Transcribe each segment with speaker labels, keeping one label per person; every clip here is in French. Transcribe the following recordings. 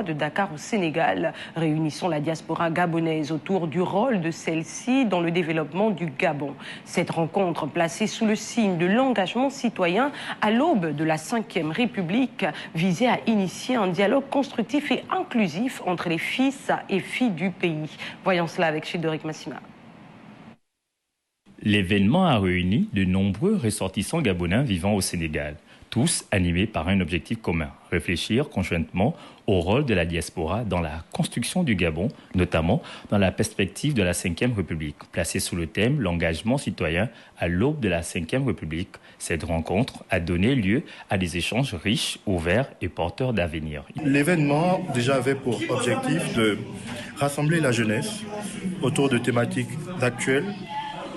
Speaker 1: de Dakar au Sénégal. Réunissons la diaspora gabonaise autour du rôle de celle-ci dans le développement du Gabon. Cette rencontre, placée sous le signe de l'engagement citoyen à l'aube de la Ve République, visait à initier un dialogue constructif et inclusif entre les fils et filles du pays. Voyons cela avec Chidoric Massima.
Speaker 2: L'événement a réuni de nombreux ressortissants gabonais vivant au Sénégal, tous animés par un objectif commun, réfléchir conjointement au rôle de la diaspora dans la construction du Gabon, notamment dans la perspective de la Ve République. Placée sous le thème « L'engagement citoyen à l'aube de la Ve République », cette rencontre a donné lieu à des échanges riches, ouverts et porteurs d'avenir.
Speaker 3: L'événement déjà avait pour objectif de rassembler la jeunesse autour de thématiques actuelles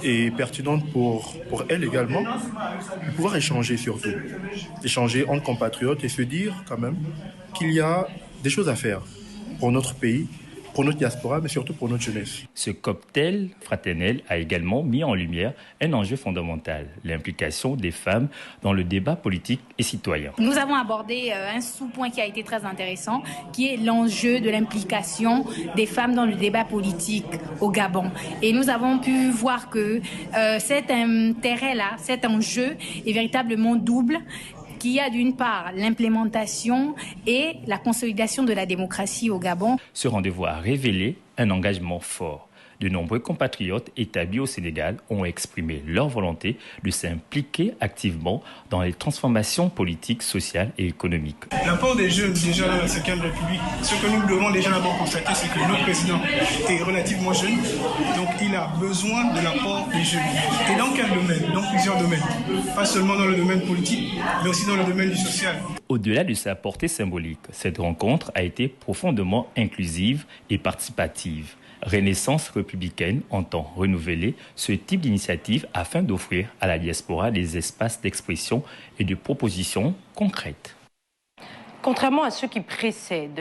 Speaker 3: et pertinente pour elle également, de pouvoir échanger surtout. Échanger entre compatriotes et se dire quand même qu'il y a des choses à faire pour notre pays, pour notre diaspora, mais surtout pour notre jeunesse.
Speaker 2: Ce cocktail fraternel a également mis en lumière un enjeu fondamental, l'implication des femmes dans le débat politique et citoyen.
Speaker 4: Nous avons abordé un sous-point qui a été très intéressant, qui est l'enjeu de l'implication des femmes dans le débat politique au Gabon. Et nous avons pu voir que cet intérêt-là, cet enjeu est véritablement double, qu'il y a d'une part l'implémentation et la consolidation de la démocratie au Gabon.
Speaker 2: Ce rendez-vous a révélé un engagement fort. De nombreux compatriotes établis au Sénégal ont exprimé leur volonté de s'impliquer activement dans les transformations politiques, sociales et économiques.
Speaker 5: L'apport des jeunes déjà dans la Ve République, ce que nous devons déjà d'abord constater, c'est que notre président est relativement jeune, donc il a besoin de l'apport des jeunes. Et dans quel domaine? Dans plusieurs domaines. Pas seulement dans le domaine politique, mais aussi dans le domaine du social.
Speaker 2: Au-delà de sa portée symbolique, cette rencontre a été profondément inclusive et participative. Renaissance républicaine entend renouveler ce type d'initiative afin d'offrir à la diaspora des espaces d'expression et de propositions concrètes.
Speaker 1: Contrairement à ceux qui précèdent,